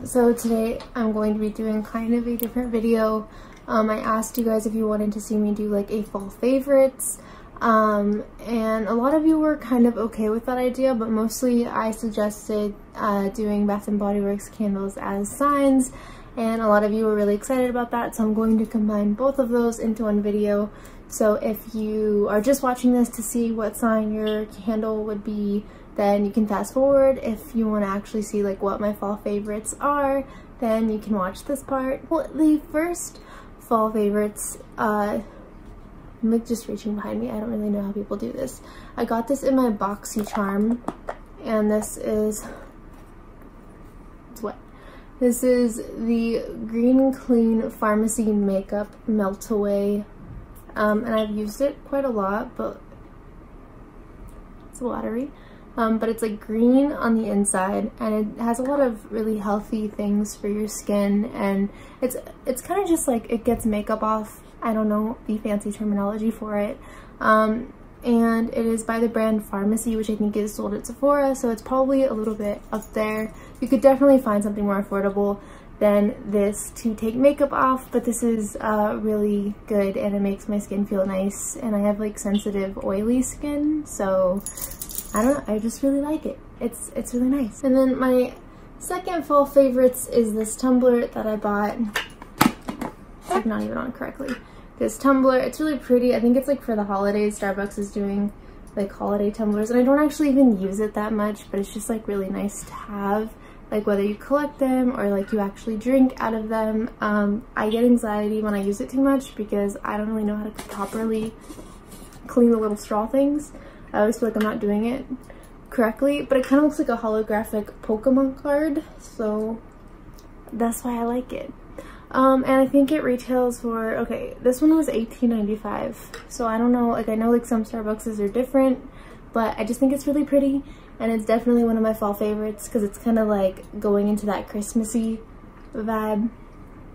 So today I'm going to be doing kind of a different video. I asked you guys if you wanted to see me do like a fall favorites, and a lot of you were kind of okay with that idea, but mostly I suggested doing Bath & Body Works candles as signs, and a lot of you were really excited about that, so I'm going to combine both of those into one video. So if you are just watching this to see what sign your candle would be, then you can fast forward. If you want to actually see like what my fall favorites are, then you can watch this part. Well, the first fall favorites, I'm like just reaching behind me. I don't really know how people do this. I got this in my BoxyCharm, and this is, it's wet. This is the Green Clean Pharmacy Makeup Melt Away, and I've used it quite a lot, but it's watery. But it's like green on the inside, and it has a lot of really healthy things for your skin, and it's kind of just like it gets makeup off. I don't know the fancy terminology for it. And it is by the brand Pharmacy, which I think is sold at Sephora, so it's probably a little bit up there. You could definitely find something more affordable than this to take makeup off, but this is really good, and it makes my skin feel nice, and I have like sensitive oily skin, so I don't know, I just really like it. It's really nice. And then my second fall favorites is this tumbler that I bought. It's like not even on correctly. This tumbler, it's really pretty. I think it's like for the holidays. Starbucks is doing like holiday tumblers, and I don't actually even use it that much, but it's just like really nice to have, like whether you collect them or like you actually drink out of them. I get anxiety when I use it too much because I don't really know how to properly clean the little straw things. I always feel like I'm not doing it correctly, but it kind of looks like a holographic Pokemon card, so that's why I like it. And I think it retails for, okay, this one was $18.95, so I don't know, like I know like some Starbucks are different, but I just think it's really pretty, and it's definitely one of my fall favorites because it's kind of like going into that Christmassy vibe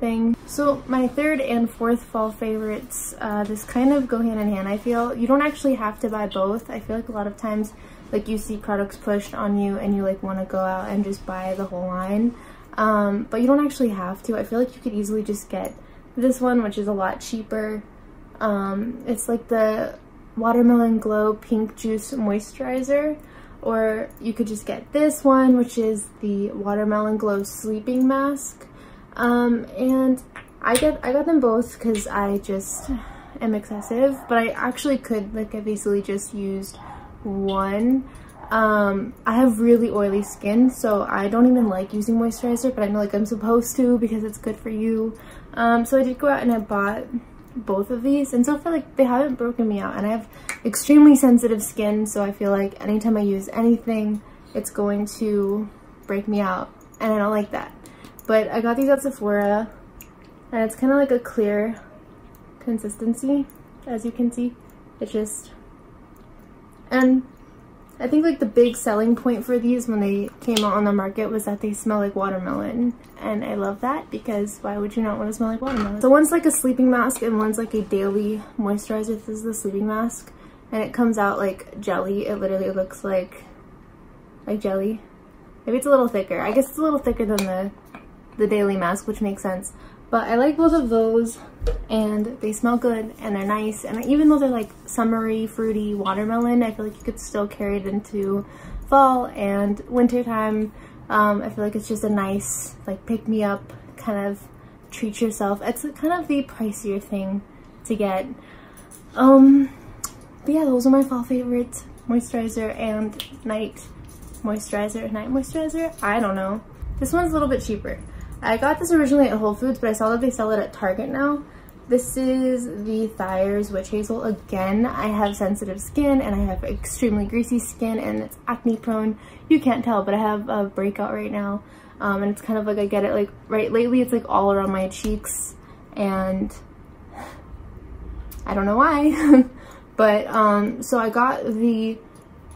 thing. So my third and fourth fall favorites, this kind of go hand in hand. I feel you don't actually have to buy both. I feel like a lot of times like you see products pushed on you and you like want to go out and just buy the whole line, but you don't actually have to. I feel like you could easily just get this one, which is a lot cheaper. It's like the Watermelon Glow Pink Juice Moisturizer, or you could just get this one, which is the Watermelon Glow Sleeping Mask. And I got them both because I just am excessive, but I actually could, like, I've easily just used one. I have really oily skin, so I don't even like using moisturizer, but I know like I'm supposed to because it's good for you. So I did go out and I bought both of these, and so far like they haven't broken me out, and I have extremely sensitive skin, so I feel like anytime I use anything it's going to break me out, and I don't like that. But I got these at Sephora, and it's kind of like a clear consistency, as you can see. It's just, and I think like the big selling point for these when they came out on the market was that they smell like watermelon, and I love that because why would you not want to smell like watermelon? So one's like a sleeping mask and one's like a daily moisturizer. This is the sleeping mask, and it comes out like jelly. It literally looks like jelly. Maybe it's a little thicker. I guess it's a little thicker than the daily mask, which makes sense. But I like both of those, and they smell good and they're nice, and even though they're like summery, fruity watermelon, I feel like you could still carry it into fall and winter time. I feel like it's just a nice like pick me up, kind of treat yourself. It's kind of the pricier thing to get. But yeah, those are my fall favorites: moisturizer and night moisturizer. I don't know. This one's a little bit cheaper. I got this originally at Whole Foods, but I saw that they sell it at Target now. This is the TAURUS Witch Hazel. Again, I have sensitive skin and I have extremely greasy skin and it's acne prone. You can't tell, but I have a breakout right now. And it's kind of like I get it like right lately, it's like all around my cheeks, and I don't know why. But so I got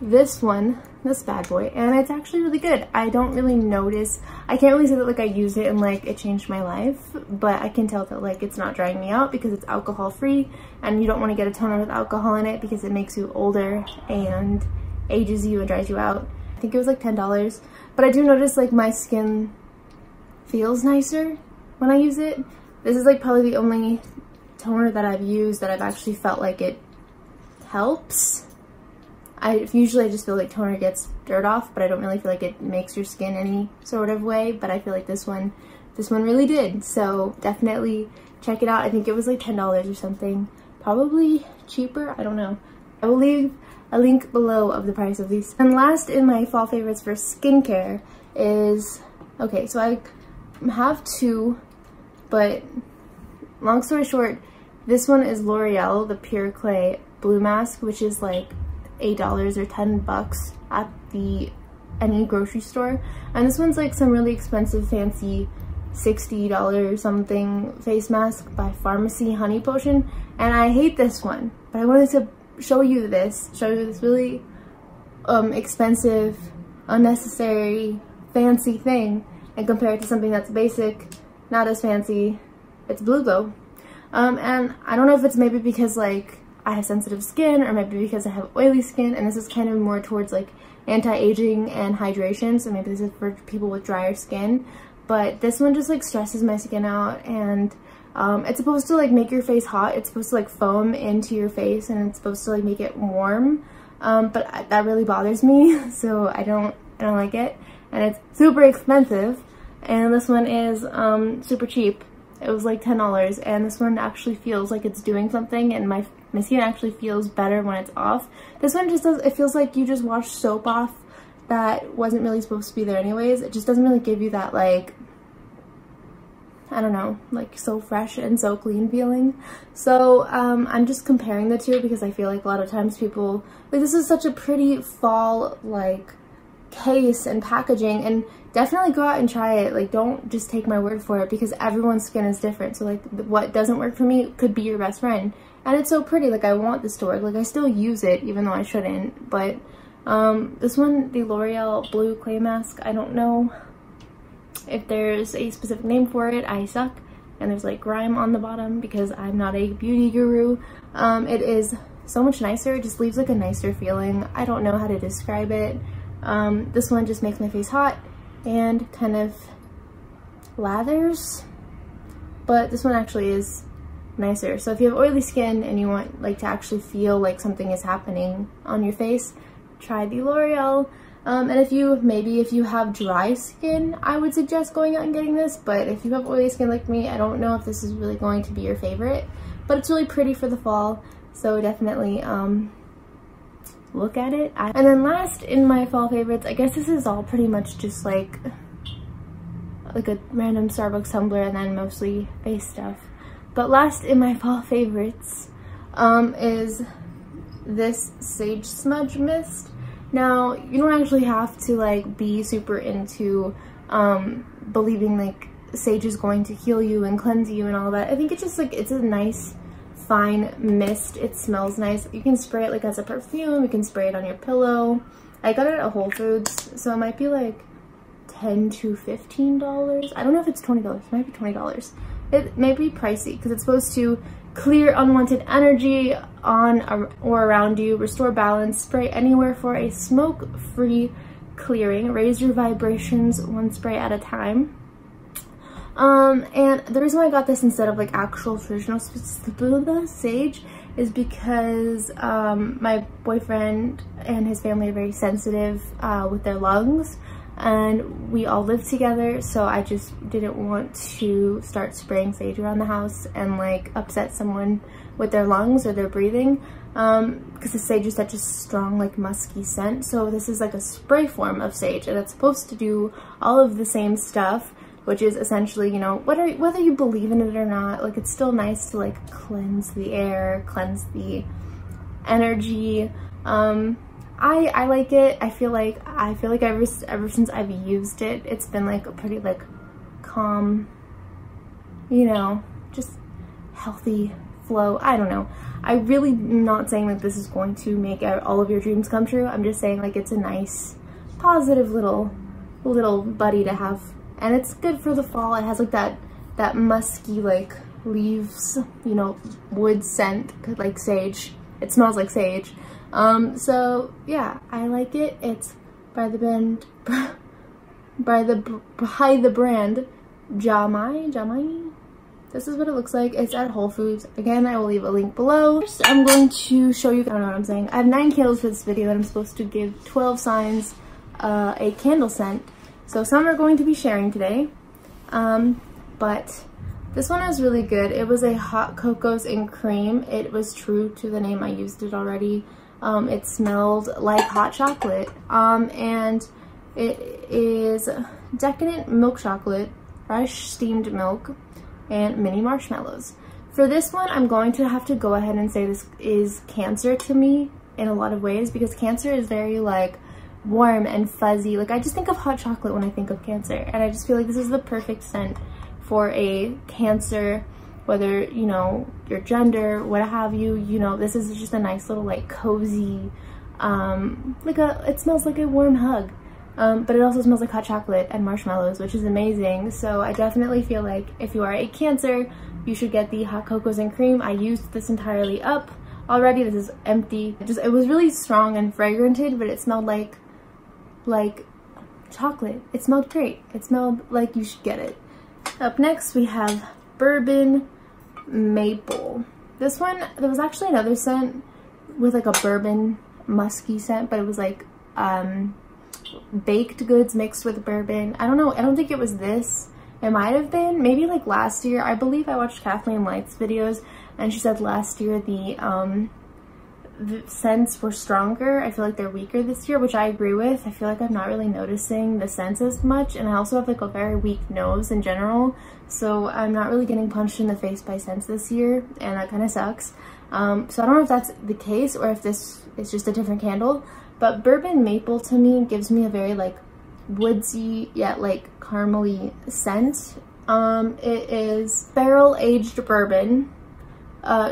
this one, this bad boy, and it's actually really good. I don't really notice, I can't really say that like I use it and like it changed my life, but I can tell that like it's not drying me out because it's alcohol free, and you don't want to get a toner with alcohol in it because it makes you older and ages you and dries you out. I think it was like $10, but I do notice like my skin feels nicer when I use it. This is like probably the only toner that I've used that I've actually felt like it helps. Usually I just feel like toner gets dirt off, but I don't really feel like it makes your skin any sort of way, but I feel like this one really did. So definitely check it out. I think it was like $10 or something, probably cheaper, I don't know. I will leave a link below of the price of these. And last in my fall favorites for skincare is, okay, so I have two, but long story short, this one is L'Oreal, the Pure Clay Blue Mask, which is like $8 or $10 at any grocery store. And this one's like some really expensive, fancy $60 something face mask by Pharmacy Honey Potion. And I hate this one, but I wanted to show you this really expensive, unnecessary, fancy thing and compare it to something that's basic, not as fancy. It's Blue Glow. And I don't know if it's maybe because like I have sensitive skin, or maybe because I have oily skin, and this is kind of more towards like anti-aging and hydration, so maybe this is for people with drier skin. But this one just like stresses my skin out, and it's supposed to like make your face hot. It's supposed to like foam into your face, and it's supposed to like make it warm, but that really bothers me, so I don't like it. And it's super expensive, and this one is super cheap. It was like $10, and this one actually feels like it's doing something, and my skin actually feels better when it's off. This one just does, it feels like you just washed soap off that wasn't really supposed to be there anyways. It just doesn't really give you that like, I don't know, like so fresh and so clean feeling. So I'm just comparing the two because I feel like a lot of times people, like, this is such a pretty fall like case and packaging, and definitely go out and try it. Like, don't just take my word for it, because everyone's skin is different. So like what doesn't work for me could be your best friend. And it's so pretty, like I want this to work. Like I still use it even though I shouldn't. But this one, the L'Oreal Blue Clay Mask, I don't know if there's a specific name for it. I suck. And there's like grime on the bottom because I'm not a beauty guru. It is so much nicer. It just leaves like a nicer feeling. I don't know how to describe it. This one just makes my face hot and kind of lathers, but this one actually is nicer. So if you have oily skin and you want like to actually feel like something is happening on your face, try the L'Oreal. And if you have dry skin, I would suggest going out and getting this. But if you have oily skin like me, I don't know if this is really going to be your favorite, but it's really pretty for the fall, so definitely look at it. And then last in my fall favorites, I guess this is all pretty much just like a random Starbucks tumbler and then mostly face stuff. But last in my fall favorites is this Sage Smudge Mist. Now, you don't actually have to like be super into believing like sage is going to heal you and cleanse you and all that. I think it's just like, it's a nice fine mist. It smells nice. You can spray it like as a perfume. You can spray it on your pillow. I got it at Whole Foods, so it might be like $10 to $15. I don't know if it's $20. It might be $20. It may be pricey because it's supposed to clear unwanted energy on or around you, restore balance, spray anywhere for a smoke-free clearing, raise your vibrations one spray at a time. And the reason why I got this instead of like actual traditional sage is because my boyfriend and his family are very sensitive with their lungs, and we all live together, so I just didn't want to start spraying sage around the house and like upset someone with their lungs or their breathing, because the sage is such a strong like musky scent. So this is like a spray form of sage, and it's supposed to do all of the same stuff, which is essentially, you know, whether you believe in it or not, like it's still nice to like cleanse the air, cleanse the energy. I like it. I feel like ever since I've used it, it's been like a pretty like calm, you know, just healthy flow. I don't know. I really am not saying that this is going to make all of your dreams come true. I'm just saying like it's a nice, positive little buddy to have. And it's good for the fall. It has like that musky like leaves, you know, wood scent, like sage. It smells like sage. So yeah, I like it. It's by the brand GEMINI. This is what it looks like. It's at Whole Foods. Again, I will leave a link below. First, I'm going to show you, I don't know what I'm saying. I have 9 candles for this video and I'm supposed to give 12 signs a candle scent. So some are going to be sharing today. But this one is really good. It was a hot cocos and cream. It was true to the name. I used it already. It smelled like hot chocolate. And it is decadent milk chocolate, fresh steamed milk, and mini marshmallows. For this one, I'm going to have to go ahead and say this is Cancer to me in a lot of ways, because Cancer is very like warm and fuzzy. Like I just think of hot chocolate when I think of Cancer, and I just feel like this is the perfect scent for a Cancer, whether, you know, your gender, what have you, you know, this is just a nice little like cozy, it smells like a warm hug. But it also smells like hot chocolate and marshmallows, which is amazing. So I definitely feel like if you are a Cancer, you should get the hot cocos and cream. I used this entirely up already. This is empty. It was really strong and fragranted, but it smelled like chocolate. It smelled great. It smelled like you should get it. Up next, we have Bourbon Maple. This one, there was actually another scent with like a bourbon musky scent, but it was like baked goods mixed with bourbon. I don't know. I don't think it was this. It might have been. Maybe like last year. I believe I watched Kathleen Light's videos and she said last year the scents were stronger. I feel like they're weaker this year, which I agree with. I feel like I'm not really noticing the scents as much, and I also have like a very weak nose in general, so I'm not really getting punched in the face by scents this year, and that kind of sucks. So I don't know if that's the case or if this is just a different candle, but Bourbon Maple to me gives me a very like woodsy yet like caramely scent. It is barrel aged bourbon,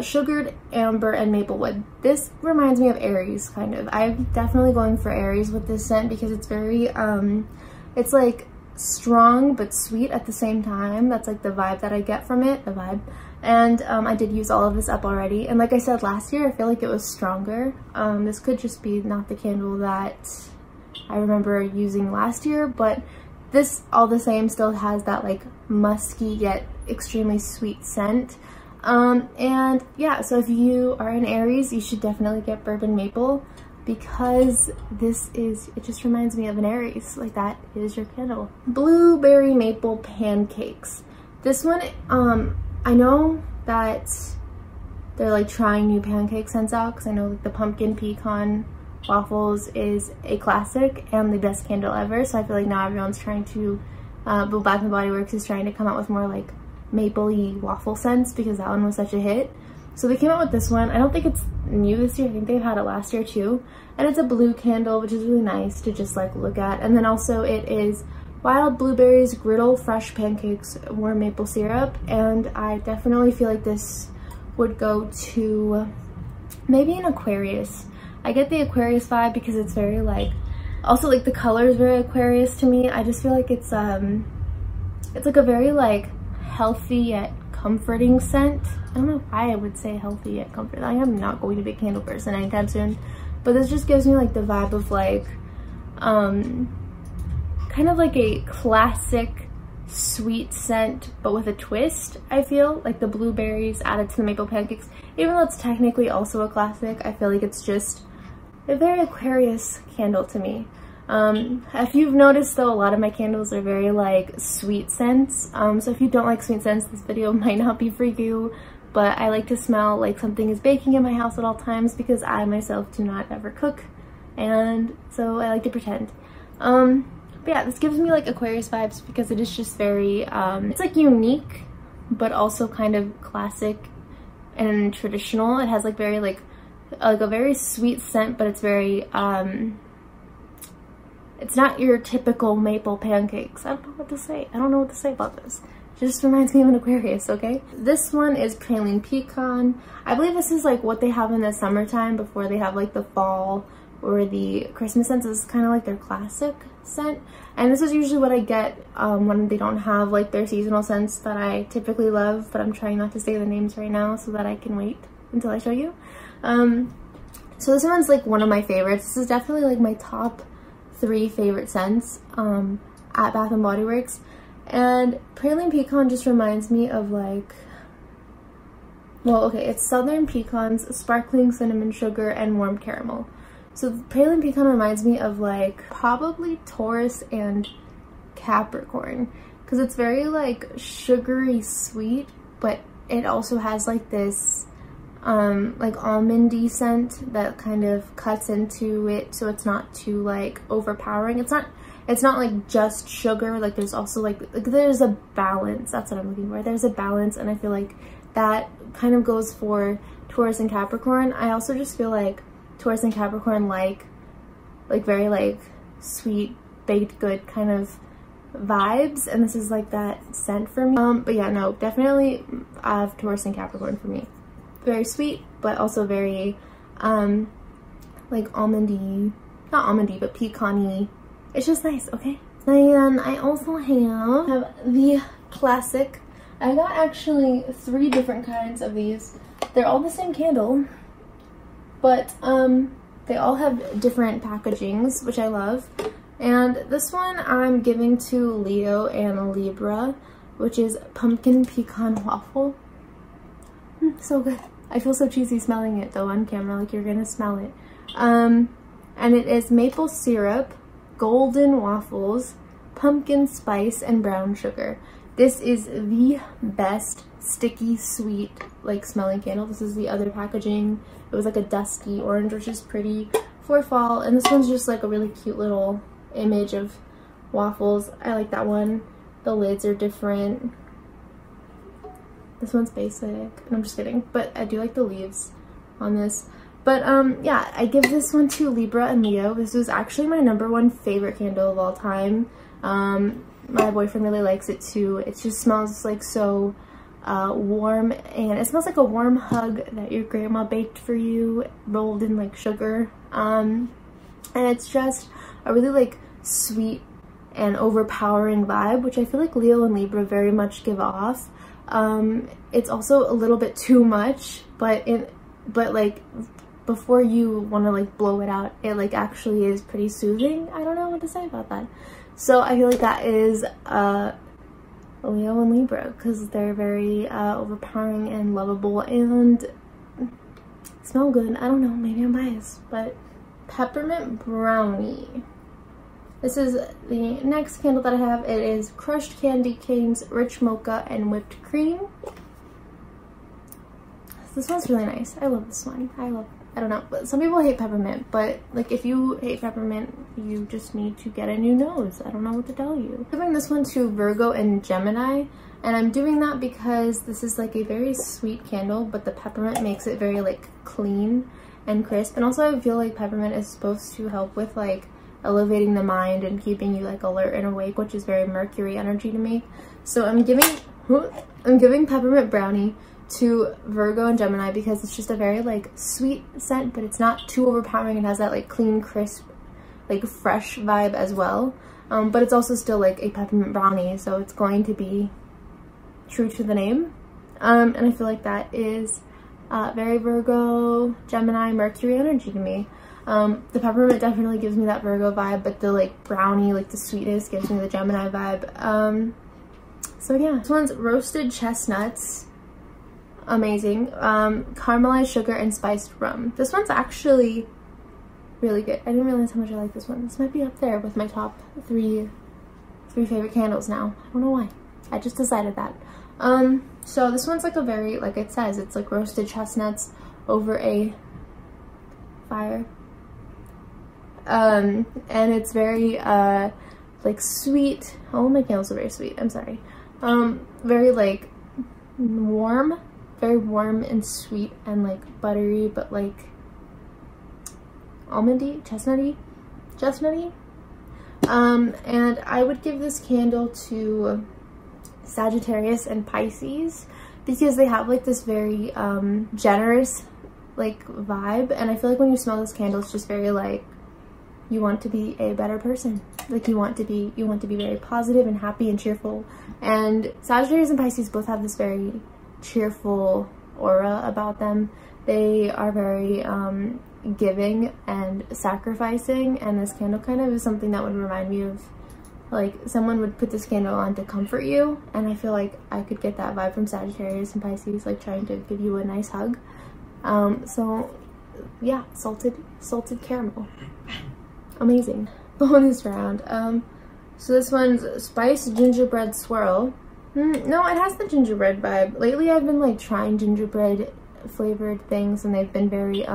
sugared amber and maple wood. This reminds me of ARIES kind of. I'm definitely going for ARIES with this scent because it's very it's like strong but sweet at the same time. That's like the vibe that I get from it, and I did use all of this up already, and like I said last year, I feel like it was stronger. This could just be not the candle that I remember using last year, but this all the same still has that like musky yet extremely sweet scent. And yeah, so if you are an Aries, you should definitely get Bourbon Maple, because it just reminds me of an Aries. Like, that is your candle. Blueberry Maple Pancakes. This one, I know that they're like trying new pancake scents out, because I know like the pumpkin pecan waffles is a classic and the best candle ever, so I feel like now everyone's trying to, Bath & Body Works is trying to come out with more like mapley waffle scents, because that one was such a hit. So they came out with this one. I don't think it's new this year. I think they've had it last year too. And it's a blue candle, which is really nice to just like look at. And then also it is wild blueberries, griddle, fresh pancakes, warm maple syrup. And I definitely feel like this would go to maybe an Aquarius. I get the Aquarius vibe because it's very like, also like the color is very Aquarius to me. I just feel like it's like a very like healthy yet comforting scent. I don't know why I would say healthy yet comforting. I am not going to be a candle person anytime soon, but this just gives me like the vibe of like kind of like a classic sweet scent but with a twist. I feel like the blueberries added to the maple pancakes, even though it's technically also a classic, I feel like it's just a very Aquarius candle to me. If you've noticed though, a lot of my candles are very like sweet scents, so if you don't like sweet scents, this video might not be for you, but I like to smell like something is baking in my house at all times, because I myself do not ever cook, and so I like to pretend. But yeah, this gives me like Aquarius vibes because it is just very, it's like unique, but also kind of classic and traditional. It has like very like a very sweet scent, but it's very, it's not your typical maple pancakes. I don't know what to say. I don't know what to say about this. It just reminds me of an Aquarius, okay? This one is Praline Pecan. I believe this is like what they have in the summertime before they have like the fall or the Christmas scents. This is kind of like their classic scent. And this is usually what I get when they don't have like their seasonal scents that I typically love, but I'm trying not to say the names right now so that I can wait until I show you. So this one's like one of my favorites. This is definitely like my top 3 favorite scents at Bath & Body Works. And Praline Pecan just reminds me of like, well, okay, it's southern pecans, sparkling cinnamon sugar, and warm caramel. So Praline Pecan reminds me of like probably Taurus and Capricorn, because it's very like sugary sweet, but it also has like this like almondy scent that kind of cuts into it, so it's not too like overpowering. It's not like just sugar, like there's also like there's a balance. That's what I'm looking for. There's a balance, and I feel like that kind of goes for Taurus and Capricorn. I also just feel like Taurus and Capricorn like very like sweet baked good kind of vibes, and this is like that scent for me. But yeah, no, definitely I have Taurus and Capricorn for me. Very sweet, but also very like almondy, not almondy, but pecan-y. It's just nice, okay? And I also have the classic. I got actually 3 different kinds of these. They're all the same candle, but they all have different packagings, which I love. And this one I'm giving to Leo and Libra, which is Pumpkin Pecan Waffle. So good. I feel so cheesy smelling it though on camera, like you're gonna smell it. And it is maple syrup, golden waffles, pumpkin spice, and brown sugar. This is the best sticky sweet like smelling candle. This is the other packaging. It was like a dusty orange, which is pretty for fall, and this one's just like a really cute little image of waffles. I like that one. The lids are different. This one's basic, and I'm just kidding, but I do like the leaves on this. But yeah, I give this one to Libra and Leo. This was actually my #1 favorite candle of all time. My boyfriend really likes it too. It just smells like so warm, and it smells like a warm hug that your grandma baked for you, rolled in like sugar. And it's just a really like sweet and overpowering vibe, which I feel like Leo and Libra very much give off. It's also a little bit too much, but like before you want to like blow it out, it like actually is pretty soothing. I don't know what to say about that. So I feel like that is Leo and Libra, because they're very overpowering and lovable and smell good. I don't know, maybe I'm biased. But Peppermint Brownie. This is the next candle that I have. It is crushed candy canes, rich mocha, and whipped cream. This one's really nice. I love this one. I don't know, but some people hate peppermint, but like if you hate peppermint, you just need to get a new nose. I don't know what to tell you. I'm giving this one to Virgo and Gemini, and I'm doing that because this is like a very sweet candle, but the peppermint makes it very like clean and crisp. And also I feel like peppermint is supposed to help with like elevating the mind and keeping you like alert and awake, which is very Mercury energy to me. So I'm giving Peppermint Brownie to Virgo and Gemini because it's just a very like sweet scent, but it's not too overpowering. It has that like clean, crisp, like fresh vibe as well. But it's also still like a peppermint brownie, so it's going to be true to the name. And I feel like that is very Virgo, Gemini, Mercury energy to me. The peppermint definitely gives me that Virgo vibe, but the like brownie, like the sweetness, gives me the Gemini vibe. So yeah, this one's roasted chestnuts. Amazing. Caramelized sugar and spiced rum. This one's actually really good. I didn't realize how much I like this one. This might be up there with my top three favorite candles now. I don't know why. I just decided that. So this one's like a very, like it says, it's like roasted chestnuts over a fire. And it's very like sweet. All my candles are very sweet. I'm sorry. Very like warm. Very warm and sweet and like buttery, but like almondy, chestnutty. And I would give this candle to Sagittarius and Pisces because they have like this very generous like vibe, and I feel like when you smell this candle, it's just very like you want to be a better person. Like you want to be very positive and happy and cheerful. And Sagittarius and Pisces both have this very cheerful aura about them. They are very giving and sacrificing, and this candle kind of is something that would remind me of like someone would put this candle on to comfort you, and I feel like I could get that vibe from Sagittarius and Pisces, like trying to give you a nice hug. So yeah, salted caramel, amazing. Bonus round. So this one's Spiced Gingerbread Swirl. No, it has the gingerbread vibe. Lately I've been like trying gingerbread flavored things, and they've been very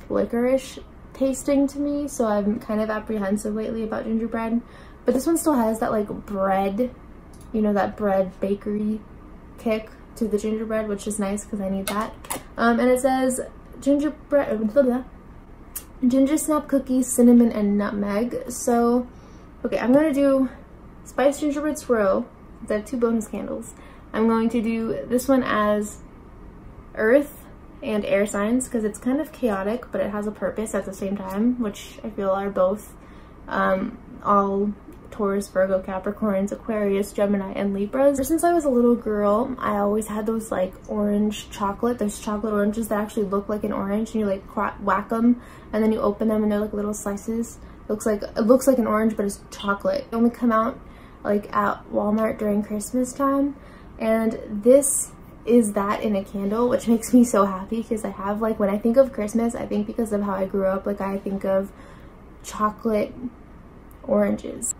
licorice tasting to me, so I'm kind of apprehensive lately about gingerbread. But this one still has that like bread, you know, that bread bakery kick to the gingerbread, which is nice because I need that. And it says ginger snap cookies, cinnamon, and nutmeg. So okay, I'm gonna do Spiced Gingerbread Swirl. I have 2 bonus candles. I'm going to do this one as earth and air signs because it's kind of chaotic, but it has a purpose at the same time, which I feel are both all Taurus, Virgo, Capricorns, Aquarius, Gemini, and Libras. Ever since I was a little girl, I always had those like orange chocolate. There's chocolate oranges that actually look like an orange, and you like whack them, and then you open them, and they're like little slices. It looks like an orange, but it's chocolate. They only come out like at Walmart during Christmas time, and this is that in a candle, which makes me so happy because I have like, when I think of Christmas, I think because of how I grew up, like I think of chocolate oranges.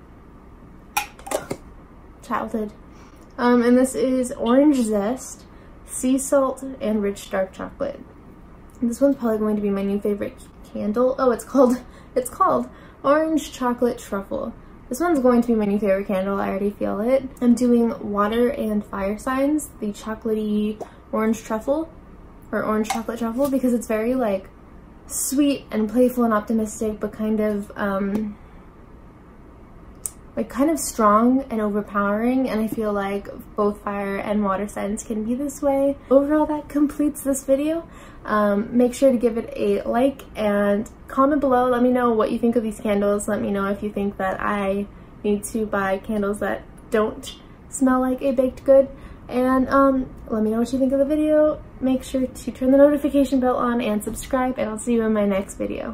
Childhood. And this is orange zest, sea salt, and rich dark chocolate. And this one's probably going to be my new favorite candle. Oh, it's called orange chocolate truffle. This one's going to be my new favorite candle. I already feel it. I'm doing water and fire signs, the chocolatey orange truffle, or orange chocolate truffle, because it's very like sweet and playful and optimistic, but kind of strong and overpowering, and I feel like both fire and water signs can be this way. Overall, that completes this video. Make sure to give it a like and comment below. Let me know what you think of these candles. Let me know if you think that I need to buy candles that don't smell like a baked good, and let me know what you think of the video. Make sure to turn the notification bell on and subscribe, and I'll see you in my next video.